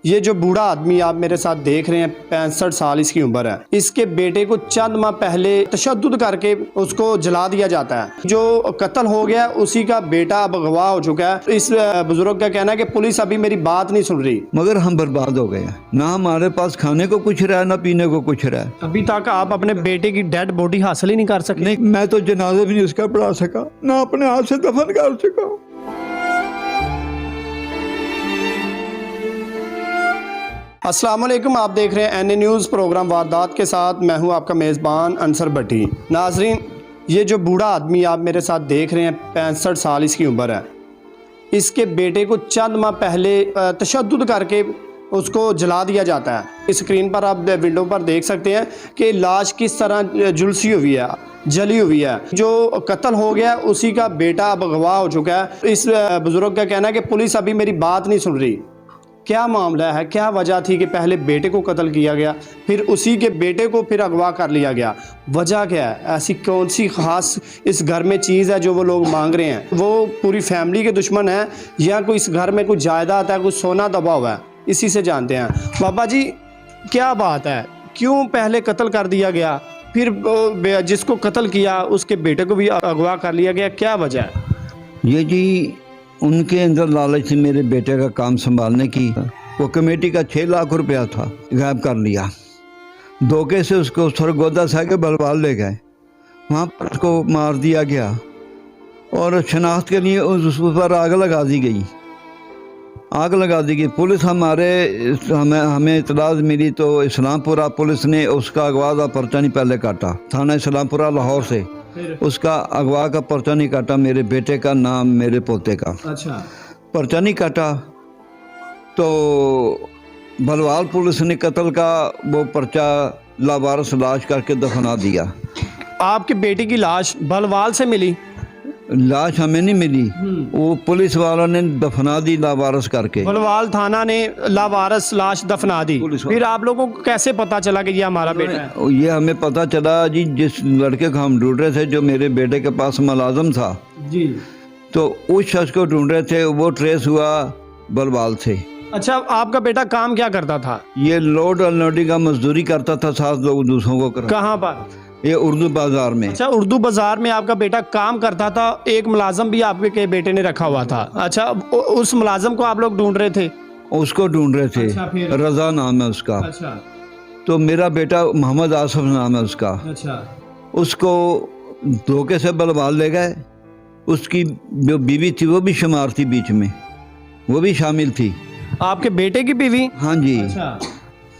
ये जो बूढ़ा आदमी आप मेरे साथ देख रहे हैं 65 साल इसकी उम्र है। इसके बेटे को चंद माह पहले तशद्दुद करके उसको जला दिया जाता है। जो कत्ल हो गया उसी का बेटा अब अगवा हो चुका है। इस बुजुर्ग का कहना है कि पुलिस अभी मेरी बात नहीं सुन रही। मगर हम बर्बाद हो गए हैं, ना हमारे पास खाने को कुछ रहा है ना पीने को कुछ रहा है। अभी तक आप अपने बेटे की डेड बॉडी हासिल ही नहीं कर सके। नहीं, मैं तो जनाजा भी नहीं उसका पढ़ा सका, ना अपने हाथ से दफन कर सका। अस्सलाम वालेकुम, आप देख रहे हैं एनए न्यूज़ प्रोग्राम वारदात के साथ। मैं हूं आपका मेज़बान अंसर भट्टी। नाजरीन, ये जो बूढ़ा आदमी आप मेरे साथ देख रहे हैं 65 साल इसकी उम्र है। इसके बेटे को चंद माह पहले तशद्दुद करके उसको जला दिया जाता है। इस स्क्रीन पर आप विंडो पर देख सकते हैं कि लाश किस तरह झुलसी हुई है, जली हुई है। जो कत्ल हो गया उसी का बेटा अब अगवा हो चुका है। इस बुजुर्ग का कहना है कि पुलिस अभी मेरी बात नहीं सुन रही। क्या मामला है, क्या वजह थी कि पहले बेटे को कत्ल किया गया, फिर उसी के बेटे को फिर अगवा कर लिया गया? वजह क्या है? ऐसी कौन सी ख़ास इस घर में चीज़ है जो वो लोग मांग रहे हैं? वो पूरी फैमिली के दुश्मन है या कोई इस घर में कुछ जायदाद है, कुछ सोना दबा हुआ है? इसी से जानते हैं। बाबा जी, क्या बात है, क्यों पहले कत्ल कर दिया गया, फिर जिसको कत्ल किया उसके बेटे को भी अगवा कर लिया गया? क्या वजह है? ये जी उनके अंदर लालच थी मेरे बेटे का काम संभालने की। वो कमेटी का 6 लाख रुपया था, गायब कर लिया। धोखे से उसको सरगोदा सा के बलवाल ले गए, वहाँ पर उसको मार दिया गया और शनाख्त के लिए उस पर आग लगा दी गई। पुलिस हमें इतलात मिली तो इस्लामपुरा पुलिस ने उसका अगवा का पर्चा नहीं पहले काटा, थाना इस्लामपुरा लाहौर से उसका अगवा का पर्चा नहीं काटा, मेरे बेटे का नाम मेरे पोते का। अच्छा, पर्चा नहीं काटा तो भलवाल पुलिस ने कत्ल का वो पर्चा लावारस लाश करके दफना दिया। आपके बेटे की लाश भलवाल से मिली? लाश हमें नहीं मिली, वो पुलिस वालों ने दफना दी लावारस करके। भलवाल थाना ने लावारस लाश दफना दी। फिर आप लोगों को कैसे पता चला कि ये हमारा बेटा है? ये हमें पता चला जी, जिस लड़के को हम ढूंढ रहे थे जो मेरे बेटे के पास मुलाजिम था जी, तो उस शख्स को ढूंढ रहे थे, वो ट्रेस हुआ भलवाल से। अच्छा, आपका बेटा काम क्या करता था? ये लोड अनलोडिंग का मजदूरी करता था, 7 लोग दूसरों को करता। कहाँ पर? ये उर्दू बाजार में। अच्छा, उर्दू बाजार में आपका बेटा काम करता था। एक मुलाजम भी आपके बेटे ने रखा हुआ था। अच्छा, उस मुलाजम को आप लोग ढूंढ रहे थे? उसको ढूंढ रहे थे। अच्छा, रजा नाम है उसका। अच्छा, तो मेरा बेटा मोहम्मद आसफ नाम है उसका। अच्छा, उसको धोखे से बलवाल ले गए। उसकी जो बीवी थी वो भी शुमार थी, बीच में वो भी शामिल थी। आपके बेटे की बीवी? हाँ जी। अच्छा,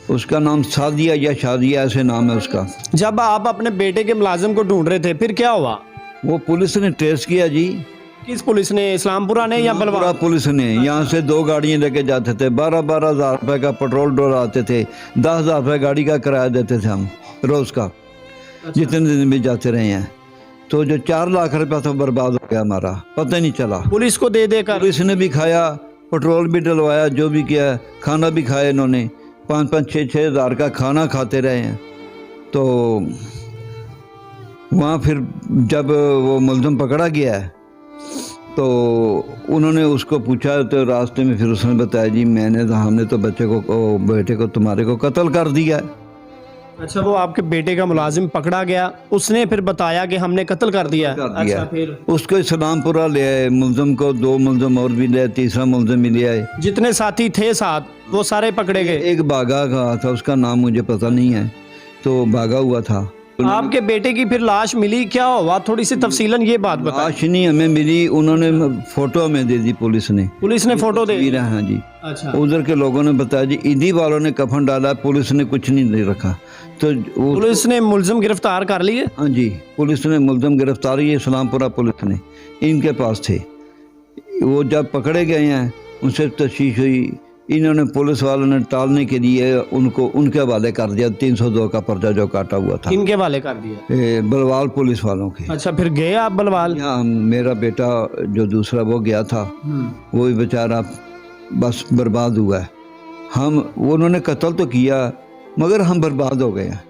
उसका नाम सादिया या शादिया ऐसे नाम है उसका। जब आप अपने बेटे के मुलाजिम को ढूंढ रहे थे फिर क्या हुआ? वो पुलिस ने ट्रेस किया जी। किस पुलिस ने? इस्लामपुरा ने या भलवाल पुलिस ने? यहाँ से 2 गाड़ियाँ लेके जाते थे, 12-12 हज़ार रुपये का पेट्रोल डोलाते थे, 10,000 रुपये गाड़ी का किराया देते थे हम रोज़ का। अच्छा। जितने दिन भी जाते रहे हैं। तो जो 4 लाख रुपया था बर्बाद हो गया हमारा, पता ही नहीं चला। पुलिस को दे देकर? पुलिस ने भी खाया, पेट्रोल भी डलवाया, जो भी किया, खाना भी खाया इन्होंने। 5-5, 6-6 हज़ार का खाना खाते रहे हैं। तो वहाँ फिर जब वो मुलज़िम पकड़ा गया है तो उन्होंने उसको पूछा तो रास्ते में फिर उसने बताया जी हमने तो बेटे को तुम्हारे को कत्ल कर दिया है। अच्छा, वो आपके बेटे का मुलाजिम पकड़ा गया, उसने फिर बताया कि हमने कत्ल कर दिया। अच्छा, फिर उसको इस्लामपुरा ले आए, मुलज़िम को 2 मुलज़िम और भी ले आए, 3रा मुलज़िम भी ले आए। जितने साथी थे साथ वो सारे पकड़े गए? एक भागा का था, उसका नाम मुझे पता नहीं है, तो भागा हुआ था। आपके बेटे की फिर लाश मिली? क्या हुआ, थोड़ी सी तफसीलन ये बात बताएं। लाश नहीं हमें मिली, उन्होंने फोटो हमें दे दी पुलिस ने। पुलिस ने फोटो दे दी? हाँ जी। अच्छा, उधर के लोगों ने बताया जी ईदी वालों ने कफन डाला, पुलिस ने कुछ नहीं दे रखा। तो पुलिस ने मुलज़िम गिरफ्तार कर लिए? हाँ जी, पुलिस ने मुलज़िम गिरफ्तार किए, इस्लामपुरा पुलिस ने इनके पास थे। वो जब पकड़े गए हैं उनसे तफ्तीश हुई, इन्होंने पुलिस वालों ने टालने के लिए उनको उनके हवाले कर दिया। 302 का पर्चा जो काटा हुआ था। किनके हवाले कर दिया? बलवाल पुलिस वालों के। अच्छा, फिर गए आप बलवाल? हाँ, मेरा बेटा जो दूसरा वो गया था, वो भी बेचारा बस बर्बाद हुआ है। उन्होंने कत्ल तो किया मगर हम बर्बाद हो गए हैं,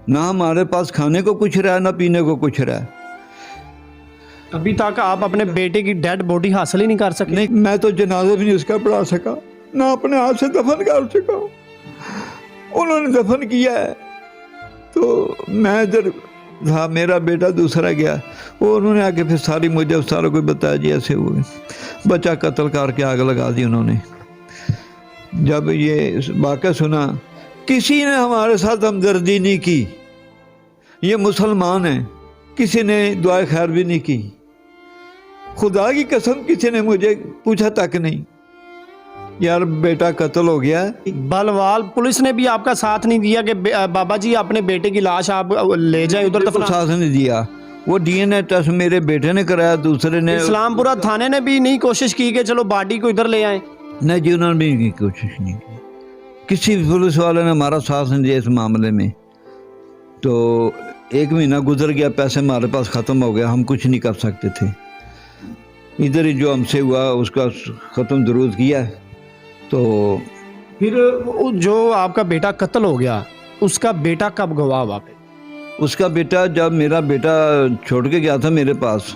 ना हमारे पास खाने को कुछ रहा ना पीने को कुछ रहा। अभी तक आप अपने बेटे की डेड बॉडी हासिल ही नहीं कर सके? नहीं, मैं तो जनाजा भी नहीं उसका पढ़ा सका, ना अपने हाथ से दफन कर सका। उन्होंने दफन किया है तो मैं इधर था, मेरा बेटा दूसरा गया, वो उन्होंने आके फिर सारी मुझे सारा कुछ बताया जी ऐसे हुए, बच्चा कत्ल करके आग लगा दी उन्होंने। जब ये वाक़या सुना, किसी ने हमारे साथ हमदर्दी नहीं की, ये मुसलमान हैं, किसी ने दुआ खैर भी नहीं की। खुदा की कसम किसी ने मुझे पूछा तक नहीं, यार बेटा कत्ल हो गया। बलवाल पुलिस ने भी आपका साथ नहीं दिया कि बाबा जी अपने बेटे की लाश आप ले जाए उधर तो दफना? साथ नहीं दिया। वो डीएनए टेस्ट मेरे बेटे ने कराया, दूसरे ने। इस्लामपुरा थाने ने भी नहीं कोशिश की कि चलो बॉडी को इधर ले आए? नहीं जी, उन्होंने भी कोशिश नहीं की। किसी पुलिस वाले ने हमारा साथ नहीं दिया इस मामले में। तो 1 महीना गुजर गया, पैसे हमारे पास ख़त्म हो गया, हम कुछ नहीं कर सकते थे। इधर ही जो हमसे हुआ उसका ख़त्म ज़रूर किया। तो फिर जो आपका बेटा कत्ल हो गया, उसका बेटा कब गवाह हुआ? उसका बेटा जब मेरा बेटा छोड़ के गया था मेरे पास,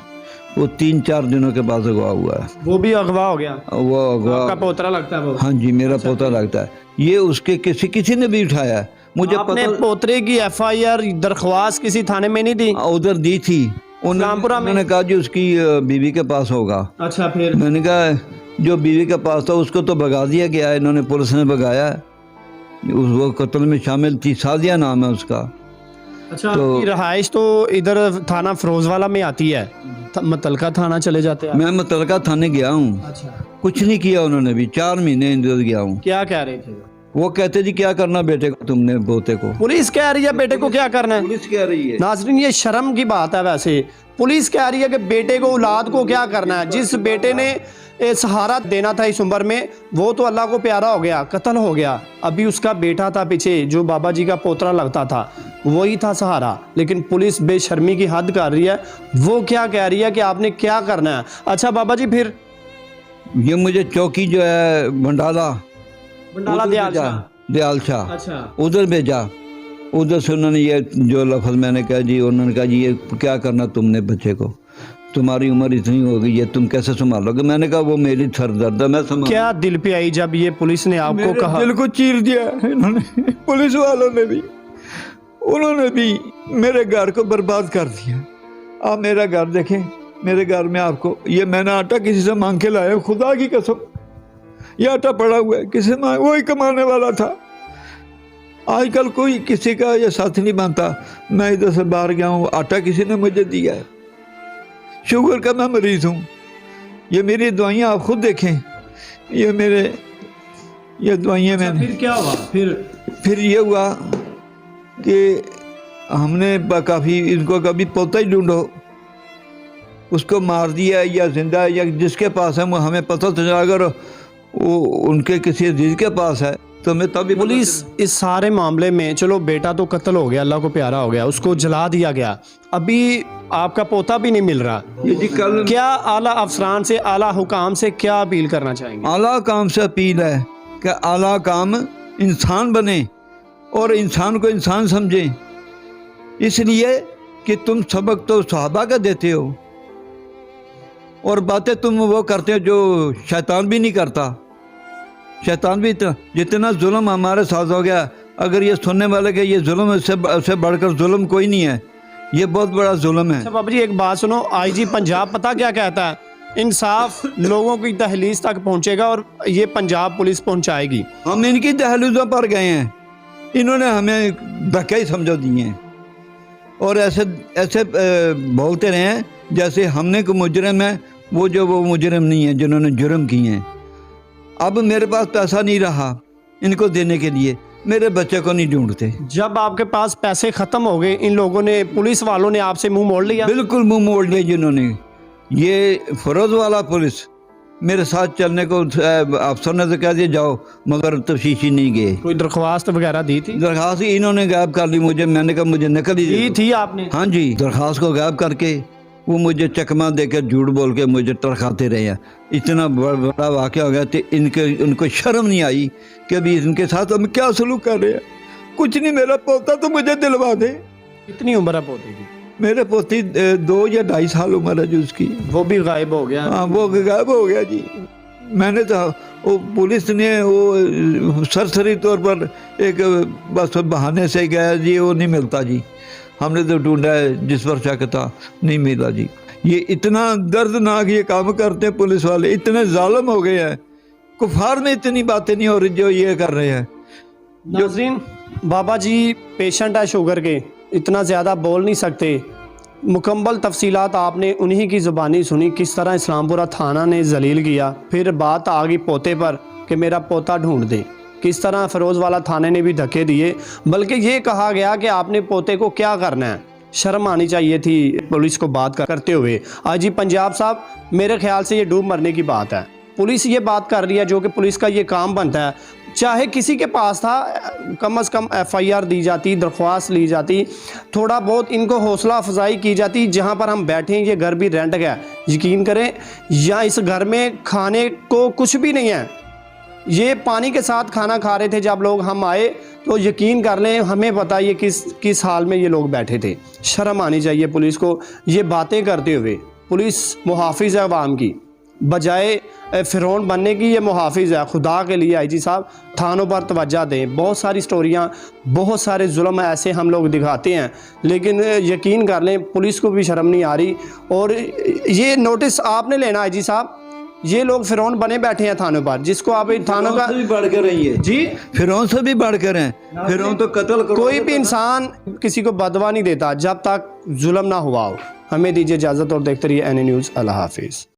वो 3-4 दिनों के बाद अगवा हुआ है। वो भी अगवा हो गया? वो अगवा आपका पोतरा लगता है वो? हाँ जी, मेरा पोता लगता है। ये उसके किसी ने भी उठाया है, मुझे आपने पता। पोतरे की एफआईआर दरख्वास्त किसी थाने में नहीं दी? उधर दी थी, इस्लामपुरा में? उन्होंने कहा जी उसकी बीवी के पास होगा। अच्छा, फिर? मैंने कहा जो बीवी के पास था उसको तो भगा दिया गया है, इन्होंने पुलिस ने भगाया। वो कत्ल में शामिल थी, सादिया नाम है उसका। अच्छा, तो रहाइश तो इधर थाना फिरोजवाला में आती है, मुतलका थाना चले जाते हैं? मैं मुतलका थाने गया हूँ। अच्छा, कुछ नहीं किया उन्होंने भी, 4 महीने इंदौर गया हूँ। क्या कह रहे थे? वो कहते जी क्या करना बेटे को, तुमने पोते को। पुलिस कह रही है बेटे को क्या करना है? पुलिस कह रही है। नाज़रीन, ये शर्म की बात है। वैसे पुलिस कह रही है कि बेटे को, औलाद को क्या करना है। जिस बेटे ने सहारा देना था इस उम्र में, वो तो अल्लाह को प्यारा हो गया, कत्ल हो गया। अभी उसका बेटा था पीछे, जो बाबा जी का पोतरा लगता था, वही था सहारा। लेकिन पुलिस बेशर्मी की हद कर रही है। वो क्या कह रही है कि आपने क्या करना है। अच्छा बाबा जी, फिर ये मुझे चौकी जो है बंडाला बंडाला दयाल शाह, अच्छा, उधर भेजा। उधर से उन्होंने ये जो लफ्ज़ मैंने कहा जी, उन्होंने कहा जी ये क्या करना तुमने बच्चे को, तुम्हारी उम्र इतनी हो गई है, तुम कैसे संभालोगे। मैंने कहा वो मेरी सरदर्द है, मैं संभाल। क्या दिल पे आई जब ये पुलिस ने आपको कहा? दिल को चीर दिया इन्होंने, पुलिस वालों ने भी। उन्होंने भी मेरे घर को बर्बाद कर दिया। आप मेरा घर देखें, मेरे घर में आपको ये मैंने आटा किसी से मांग के लाया, खुदा की कसम ये आटा पड़ा हुआ है, किसी मांग, वही कमाने वाला था। आजकल कोई किसी का ये साथ नहीं बनता। मैं इधर से बाहर गया हूँ, आटा किसी ने मुझे दिया है। शुगर का मैं मरीज़ हूँ। ये मेरी दवाइयाँ आप खुद देखें, ये मेरे ये दवाइयाँ मैंने। फिर क्या हुआ? फिर ये हुआ कि हमने काफ़ी इनको कभी पोता ही ढूंढो, उसको मार दिया या जिंदा है, या जिसके पास है वो हमें पता चला। अगर वो उनके किसी अजीज के पास है तो मैं तभी। पुलिस इस सारे मामले में, चलो बेटा तो कत्ल हो गया, अल्लाह को प्यारा हो गया, उसको जला दिया गया, अभी आपका पोता भी नहीं मिल रहा। ये जी कल क्या आला अफसरान से, आला हुकाम से क्या अपील करना चाहेंगे? आला काम से अपील है कि आला काम इंसान बने और इंसान को इंसान समझें, इसलिए कि तुम सबक तो सहाबा का देते हो और बातें तुम वो करते हो जो शैतान भी नहीं करता। शैतान भी जितना जुल्म हमारे साथ हो गया, अगर ये सुनने वाले के ये जुल्म इससे बढ़कर जुल्म कोई नहीं है, ये बहुत बड़ा जुल्म है। अच्छा बाबा जी, एक बात सुनो, आईजी पंजाब पता क्या कहता है? इंसाफ लोगों की दहलीज तक पहुंचेगा और ये पंजाब पुलिस पहुंचाएगी। हम इनकी दहलीजों पर गए हैं, इन्होंने हमें धक्के ही समझो दिए हैं और ऐसे ऐसे बोलते रहे हैं जैसे हमने को मुजरिम है, वो मुजरिम नहीं है जिन्होंने जुर्म किए हैं। अब मेरे पास पैसा नहीं रहा इनको देने के लिए, मेरे बच्चे को नहीं ढूंढते। जब आपके पास पैसे खत्म हो गए, इन लोगों ने, पुलिस वालों ने आपसे मुंह मोड़ लिया? बिल्कुल मुंह मोड़ लिया जिन्होंने। ये फरोज वाला पुलिस मेरे साथ चलने को अफसर ने तो कह दिया जाओ, मगर तफ्तीशी नहीं गए। कोई दरख्वास्त वगैरह दी थी? दरखास्त इन्होंने गायब कर ली मुझे। मैंने कहा मुझे नकल ही दी थी आपने? हाँ जी, दरखास्त को गायब करके वो मुझे चकमा देकर झूठ बोल के मुझे तरखाते रहे हैं। इतना बड़ा वाक़या हो गया तो उनको शर्म नहीं आई कि अभी इनके साथ हम क्या सलूक कर रहे हैं। कुछ नहीं, मेरा पोता तो मुझे दिलवा दे। कितनी उम्र है पोते की? मेरे पोती 2 या 2.5 साल उम्र है जो उसकी। वो भी गायब हो गया? हाँ, वो गायब हो गया जी। मैंने तो वो पुलिस ने वो सरसरी तौर पर एक बस बहाने से गया जी वो नहीं मिलता जी, हमने तो ढूंढा है जिस पर शक था, नहीं मिला जी। ये इतना दर्दनाक ये काम करते हैं पुलिस वाले, इतने जालिम हो गए हैं। कुफार में इतनी बातें नहीं हो रही जो ये कर रहे हैं। नाज़रीन, बाबा जी पेशेंट है शुगर के, इतना ज़्यादा बोल नहीं सकते। मुकम्मल तफसीलात आपने उन्हीं की ज़ुबानी सुनी, किस तरह इस्लामपुरा थाना ने जलील किया। फिर बात आ गई पोते पर कि मेरा पोता ढूंढ दे, किस तरह फ़िरोज़ वाला थाने ने भी धक्के दिए, बल्कि ये कहा गया कि आपने पोते को क्या करना है। शर्म आनी चाहिए थी पुलिस को बात करते हुए। आईजी पंजाब साहब, मेरे ख्याल से ये डूब मरने की बात है। पुलिस ये बात कर रही है जो कि पुलिस का ये काम बनता है। चाहे किसी के पास था, कम से कम FIR दी जाती, दरख्वास्त ली जाती, थोड़ा बहुत इनको हौसला अफजाई की जाती। जहाँ पर हम बैठे हैं ये घर भी रेंट का है, यकीन करें, या इस घर में खाने को कुछ भी नहीं है। ये पानी के साथ खाना खा रहे थे जब लोग हम आए, तो यकीन कर लें हमें पता ये किस हाल में ये लोग बैठे थे। शर्म आनी चाहिए पुलिस को ये बातें करते हुए। पुलिस मुहाफिज है अवाम की, बजाय फ़िरौन बनने की ये मुहाफिज है। खुदा के लिए आईजी साहब थानों पर तवज्जो दें। बहुत सारी स्टोरियाँ, बहुत सारे जुल्म ऐसे हम लोग दिखाते हैं, लेकिन यकीन कर लें पुलिस को भी शर्म नहीं आ रही। और ये नोटिस आपने लेना आईजी साहब, ये लोग फ़िरौन बने बैठे हैं थानों पर, जिसको आप थानों का भी बढ़ कर रही है जी, फिरौन से भी बढ़कर हैं। फिरौन तो कत्ल कोई भी इंसान किसी को बदवा नहीं देता जब तक जुल्म ना हुआ हो। हमें दीजिए इजाज़त और देखते रहिए NA न्यूज़। अल्लाह हाफिज़।